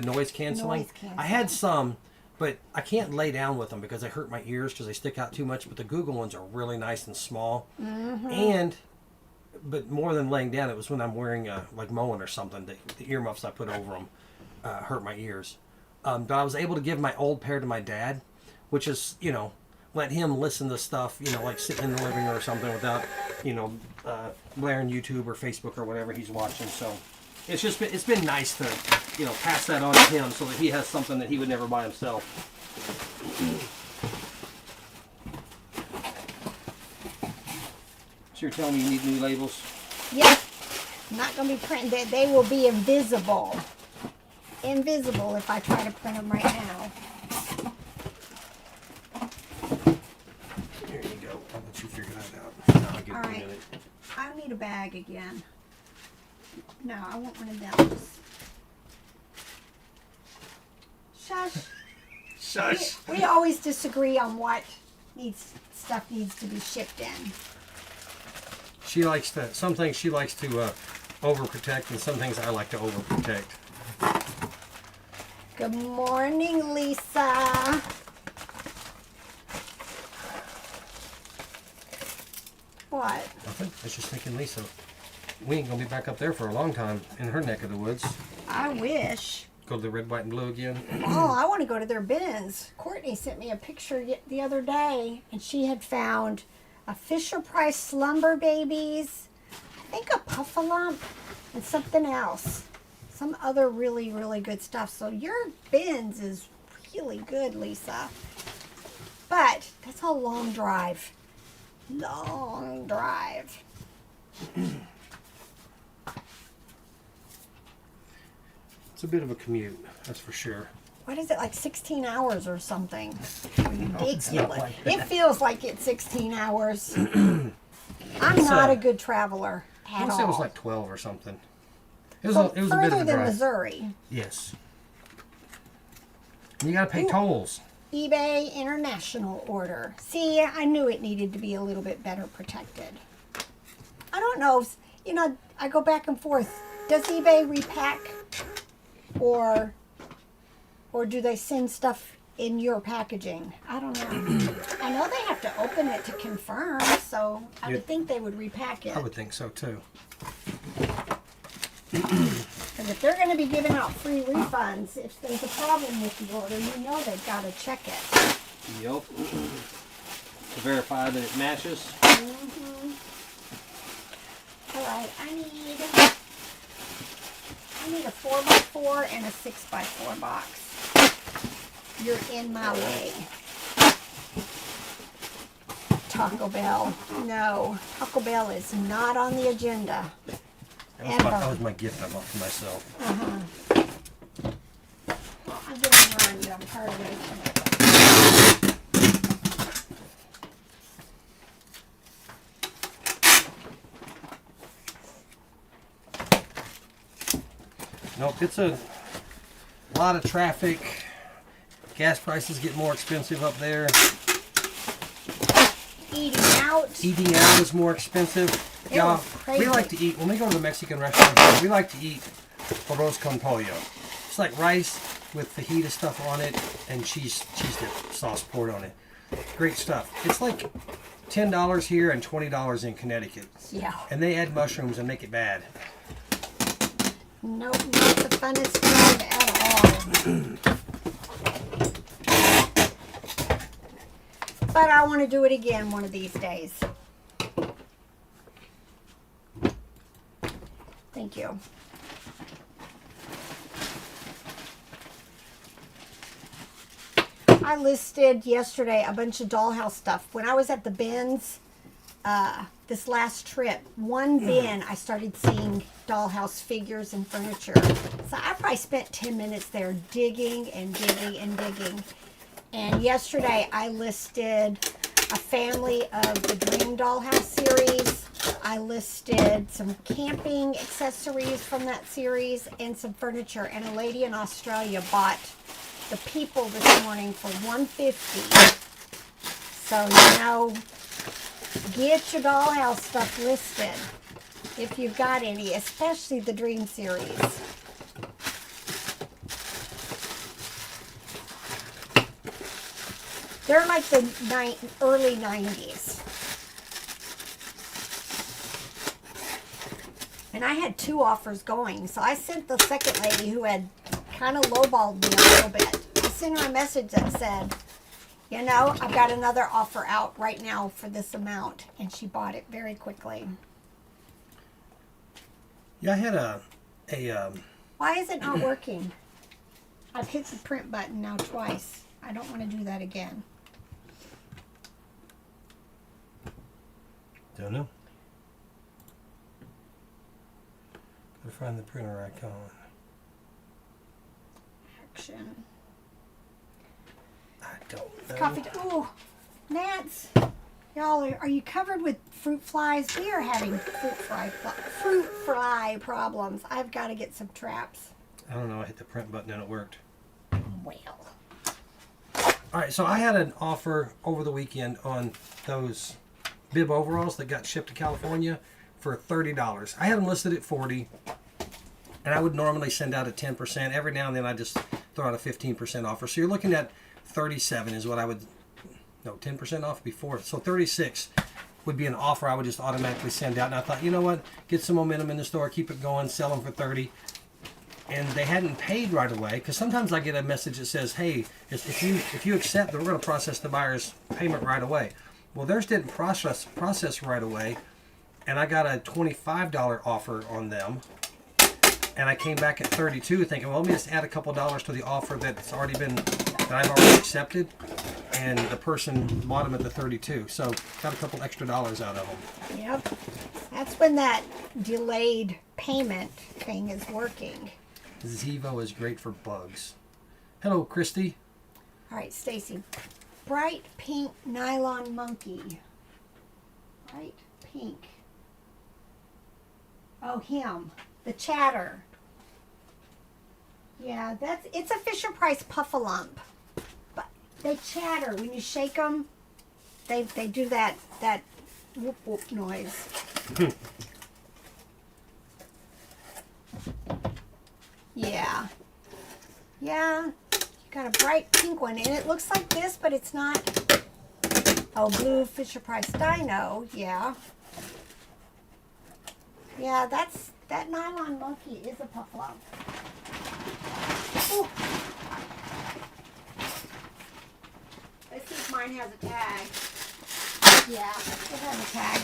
noise canceling. Noise canceling. I had some, but I can't lay down with them because they hurt my ears because they stick out too much. But the Google ones are really nice and small. Mm-hmm. But more than laying down, it was when I'm wearing like mowing or something. The earmuffs I put over them hurt my ears. But I was able to give my old pair to my dad, which is, let him listen to stuff, like sitting in the living room or something without, blaring YouTube or Facebook or whatever he's watching. So it's been nice to, pass that on to him so that he has something that he would never buy himself. So you're telling me you need new labels? Yep. Not going to be printed. They will be invisible. Invisible if I try to print them right now. Here you go. I'll let you figure that out. I'll get All it in a right. minute. I need a bag again. No, I want one of those. Shush. Shush. We always disagree on what stuff needs to be shipped in. She likes to, some things she likes to overprotect, and some things I like to overprotect. Good morning, Lisa. What? Nothing. I was just thinking, Lisa, we ain't gonna be back up there for a long time in her neck of the woods. I wish. Go to the red, white, and blue again. Oh, I want to go to their bins. Courtney sent me a picture the other day, and she had found a Fisher-Price Slumber Babies, I think a Puffalump, and something else. Some other really, really good stuff. So your bins is really good, Lisa. But that's a long drive. Long drive. It's a bit of a commute, that's for sure. What is it, like 16 hours or something? Ridiculous. not like that. It feels like it's 16 hours. I'm not a good traveler I at want to all. say it was like 12 or something. It was, So it was a bit further of a than drive. Missouri. Yes. You gotta pay Ooh. tolls. eBay international order. See, I knew it needed to be a little bit better protected. I don't know. I go back and forth. Does eBay repack? Or do they send stuff in your packaging? I don't know. I know they have to open it to confirm, so I would think they would repack it. I would think so too. Because if they're going to be giving out free refunds, if there's a problem with the order, you know they've got to check it. Yep. To verify that it matches. All right, I need a 4x4 and a 6x4 box. You're in my way. Taco Bell. No, Taco Bell is not on the agenda. That was my gift I bought for myself. Well, I'm gonna run you. I'm tired of waiting. Nope, it's a lot of traffic. Gas prices get more expensive up there. Eating out. Eating out is more expensive. It Y'all, was crazy. we like to eat, when we go to the Mexican restaurant, we like to eat arroz con pollo. It's like rice with fajita stuff on it and cheese dip sauce poured on it. Great stuff. It's like $10 here and $20 in Connecticut. Yeah. And they add mushrooms and make it bad. Nope, not the funnest drive at all. But I want to do it again one of these days. Thank you. I listed yesterday a bunch of dollhouse stuff. When I was at the bins, this last trip, one bin, I started seeing dollhouse figures and furniture. So I probably spent 10 minutes there digging and digging and digging. And yesterday I listed a family of the Dream Dollhouse series. I listed some camping accessories from that series and some furniture. And a lady in Australia bought the People this morning for $150. So, you know, get your dollhouse stuff listed if you've got any, especially the Dream series. They're like the early 90s. And I had 2 offers going. So I sent the second lady who had kind of lowballed me a little bit. I sent her a message that said, you know, I've got another offer out right now for this amount. And she bought it very quickly. Yeah, I had a Why is it not working? I've hit the print button now twice. I don't want to do that again. Don't know. Gotta find the printer icon. Action. I don't know. Coffee. Ooh, gnats. Y'all, are you covered with fruit flies? We are having fruit fly problems. I've got to get some traps. I don't know. I hit the print button and it worked. Well. All right, so I had an offer over the weekend on those bib overalls that got shipped to California for $30. I had them listed at $40, and I would normally send out a 10%. Every now and then I just throw out a 15% offer. So you're looking at $37 is what I would, no, 10% off before. So $36 would be an offer I would just automatically send out. And I thought, you know what, get some momentum in the store, keep it going, sell them for $30. And they hadn't paid right away, because sometimes I get a message that says, hey, if you accept, then we're going to process the buyer's payment right away. Well, theirs didn't process right away, and I got a $25 offer on them, and I came back at $32 thinking, well, let me just add a couple dollars to the offer that I've already accepted, and the person bought them at the $32, so got a couple extra dollars out of them. Yep. That's when that delayed payment thing is working. Zevo is great for bugs. Hello, Christy. All right, Stacy. Bright pink nylon monkey. Bright pink. Oh, him. The chatter. Yeah, it's a Fisher-Price Puffalump. But they chatter. When you shake them, they do that whoop whoop noise. Yeah. Yeah. Got a bright pink one, and it looks like this, but it's not. Oh, blue Fisher-Price Dino. Yeah. Yeah, that nylon monkey is a puff lump. Ooh. Let's see if mine has a tag. Yeah, it has a tag.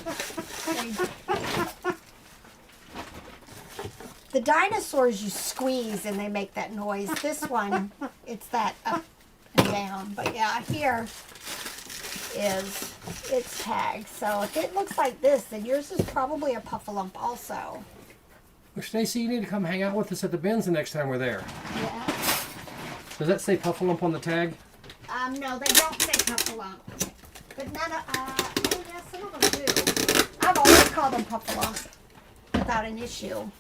The dinosaurs you squeeze and they make that noise. This one, it's that up and down. But yeah, here is its tag. So if it looks like this, then yours is probably a puff-a-lump also. Well, Stacy, you need to come hang out with us at the bins the next time we're there. Yeah. Does that say puff-a-lump on the tag? No, they don't say puff-a-lump. But none of, oh yeah, some of them do. I've always called them puff-a-lump without an issue.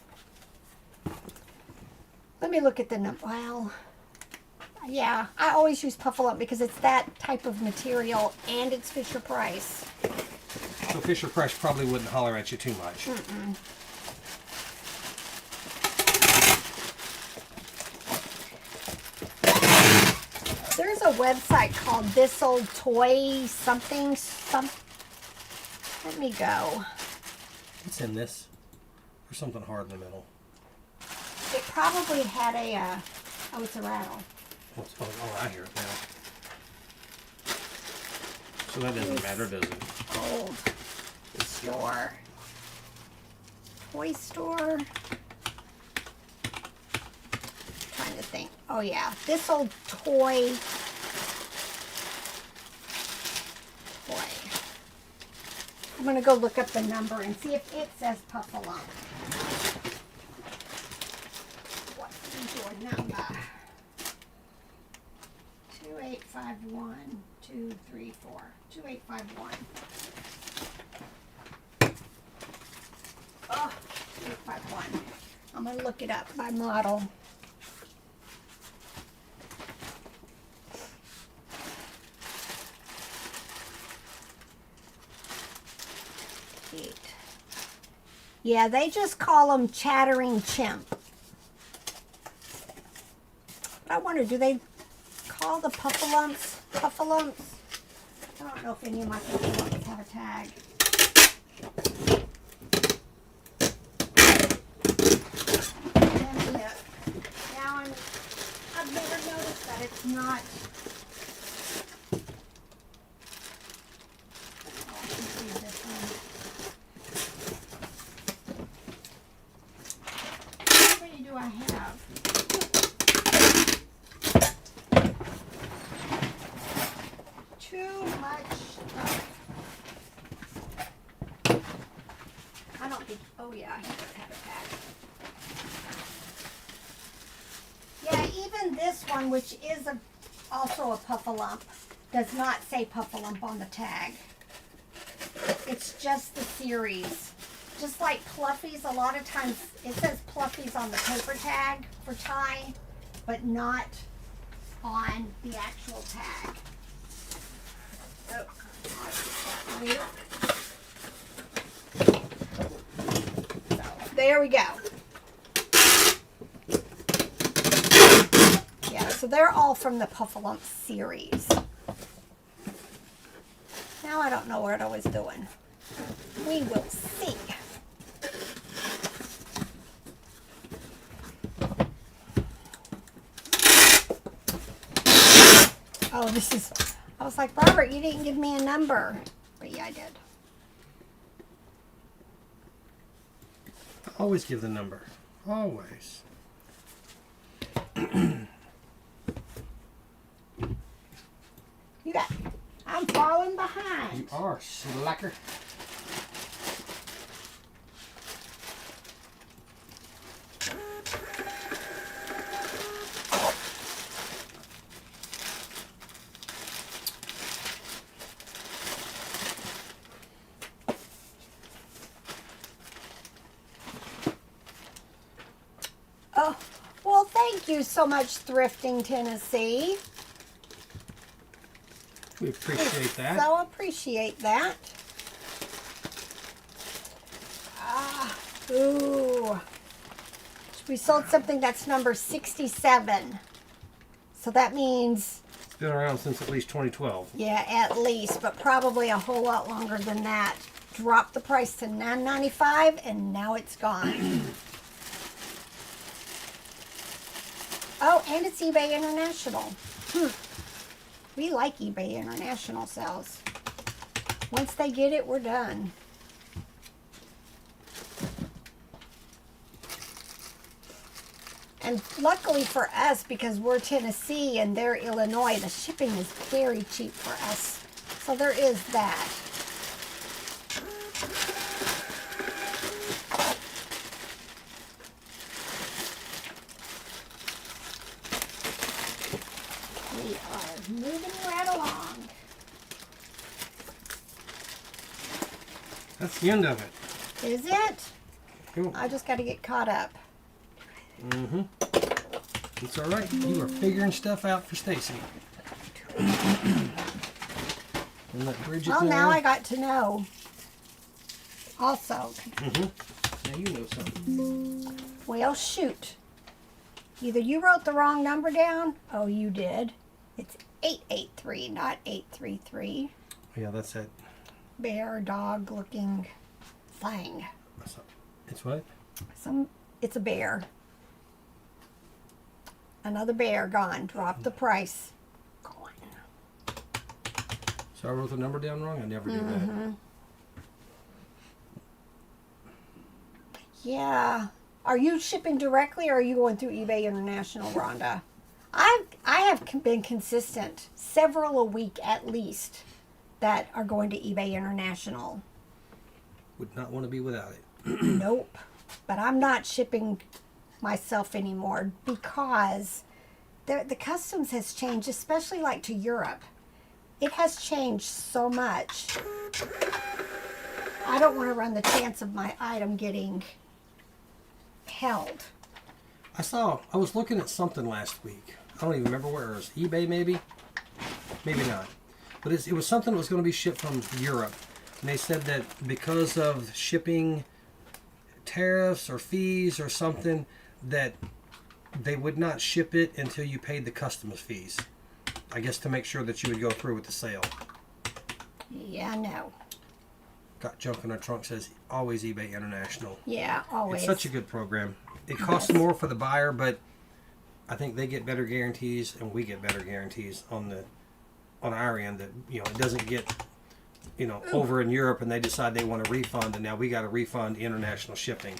Let me look at the number. Well, yeah, I always use puff-a-lump because it's that type of material and it's Fisher Price. So Fisher Price probably wouldn't holler at you too much. Mm-mm. There's a website called This Old Toy something. Let me go. What's in this? There's something hard in the middle. It probably had a, oh, it's a rattle. Oh, I hear it now. So that doesn't matter, does it? Old store. Toy store. Trying to think. Oh yeah, This Old Toy. I'm gonna go look up the number and see if it says puff-a-lump. What's your number? 2851 234 2851. Oh, 2851. I'm gonna look it up by model. Yeah, they just call them chattering chimp. But I wonder, do they call the puff-a-lumps puff-a-lumps? I don't know if any of my puff-a-lumps have a tag. Now I've never noticed that it's not. Do I have? Too much stuff. I don't think, oh yeah, I have a tag. Yeah, even this one, which is also a puff-a-lump, does not say puff-a-lump on the tag. It's just the series. Just like Pluffies, a lot of times it says Pluffies on the paper tag for tie, but not on the actual tag. Oh, so, there we go. Yeah, so they're all from the Puff-a-Lump series. Now I don't know what I was doing. We will see. Oh, this is, I was like, Robert, you didn't give me a number. But yeah, I did. I always give the number. Always. You got, I'm falling behind. You are, slacker. Oh, well, thank you so much, Thrifting Tennessee. We appreciate that. So appreciate that. Ooh. We sold something that's number 67. So that means, It's been around since at least 2012. yeah, at least, but probably a whole lot longer than that. dropped the price to $9.95, and now it's gone. Oh, and it's eBay International. We like eBay International sales. Once they get it, we're done. And luckily for us, because we're Tennessee and they're Illinois, the shipping is very cheap for us. So there is that. We are moving right along. That's the end of it. Is it? Cool. I just got to get caught up. Mm-hmm. It's all right. You are figuring stuff out for Stacy. And let Bridget Well, know. now I got to know. Also. Mm-hmm. Now you know something. Well, shoot. Either you wrote the wrong number down. Oh, you did. It's 883, not 833. Yeah, that's it. Bear, dog looking thing. It's what? It's a bear. Another bear gone. Dropped the price. Gone. So I wrote the number down wrong? I never do that. Yeah. Are you shipping directly or are you going through eBay International, Rhonda? I have been consistent. Several a week at least that are going to eBay International. Would not want to be without it. Nope. But I'm not shipping myself anymore because the customs has changed, especially like to Europe. It has changed so much. I don't want to run the chance of my item getting held. I was looking at something last week. I don't even remember where it was. eBay maybe? Maybe not. But it was something that was going to be shipped from Europe. And they said that because of shipping tariffs or fees or something, that they would not ship it until you paid the customs fees. I guess to make sure that you would go through with the sale. Yeah, no. Got junk in our trunk says always eBay International. Yeah, always. It's such a good program. It costs more for the buyer, but I think they get better guarantees and we get better guarantees on our end, that it doesn't get over in Europe and they decide they want a refund and now we got to refund international shipping.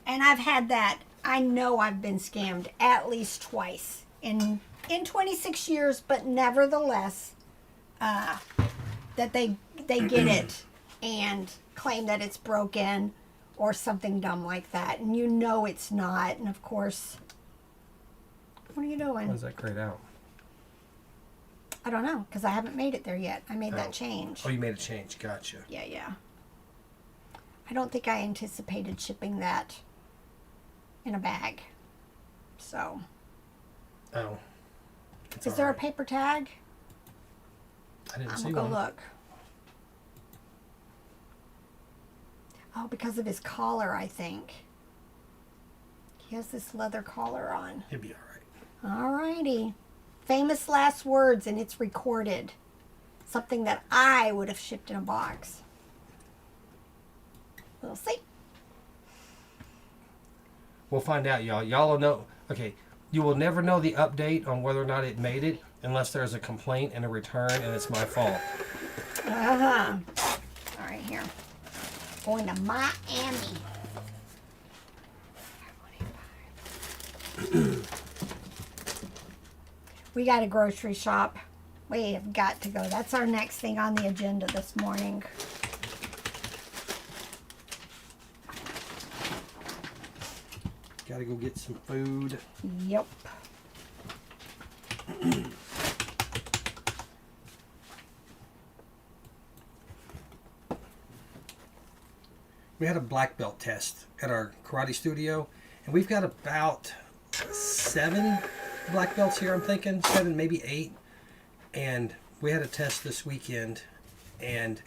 And I've had that. I know I've been scammed at least twice in 26 years, but nevertheless, that they get it and claim that it's broken or something dumb like that, and it's not. And of course, what are you doing? Why does that grayed out? I don't know, because I haven't made it there yet. I made that change. Oh, you made a change. Gotcha. Yeah. I don't think I anticipated shipping that in a bag. So. Oh. Is there a paper tag? I didn't I'm see gonna one. go look. Oh, because of his collar, I think. He has this leather collar on. He'll be all right. Alrighty. Famous last words, and it's recorded. Something that I would have shipped in a box. We'll see. We'll find out, y'all. Y'all will know. Okay, you will never know the update on whether or not it made it unless there's a complaint and a return, and it's my fault. Uh-huh. All right, here. Going to Miami. We got a grocery shop. We have got to go. That's our next thing on the agenda this morning. Gotta go get some food. Yep. We had a black belt test at our karate studio, and we've got about 7 black belts here, I'm thinking 7, maybe 8. And we had a test this weekend, and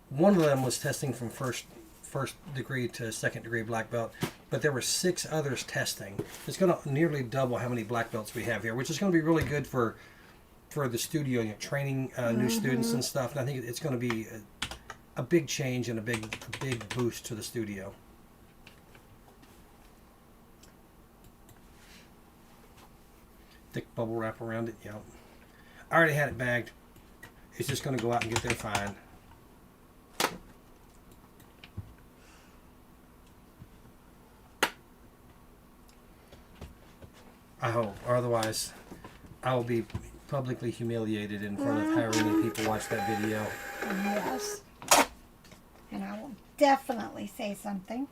one of them was testing from first degree to second degree black belt, but there were 6 others testing. It's going to nearly double how many black belts we have here, which is going to be really good for the studio, training new students and stuff. And I think it's going to be a big change and a big boost to the studio. Thick bubble wrap around it. Yep. I already had it bagged. It's just going to go out and get there fine. I hope. Or otherwise, I will be publicly humiliated in front of however many people watch that video. Yes. And I will definitely say something.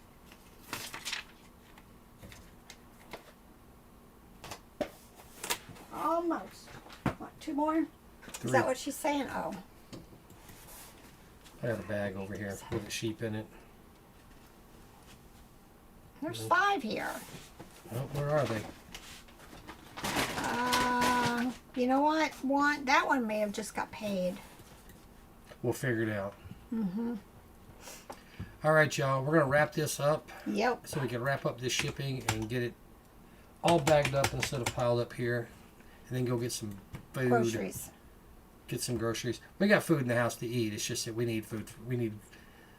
Almost. What, 2 more? Three. Is that what she's saying? Oh. I got a bag over here with a sheep in it. There's 5 here. Oh, where are they? You know what? That one may have just got paid. We'll figure it out. Mm-hmm. All right, y'all. We're going to wrap this up Yep. so we can wrap up this shipping and get it all bagged up instead of piled up here. And then go get some food. Groceries. Get some groceries. We got food in the house to eat. It's just that we need food. We need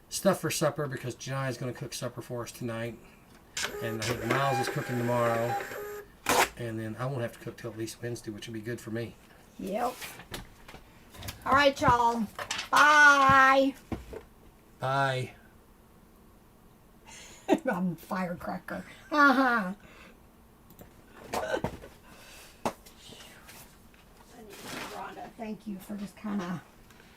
stuff for supper because Jani's going to cook supper for us tonight. And I think Miles is cooking tomorrow. And then I won't have to cook till at least Wednesday, which would be good for me. Yep. All right, y'all. Bye. Bye. I'm a firecracker. Uh-huh. Rhonda, thank you for just kind of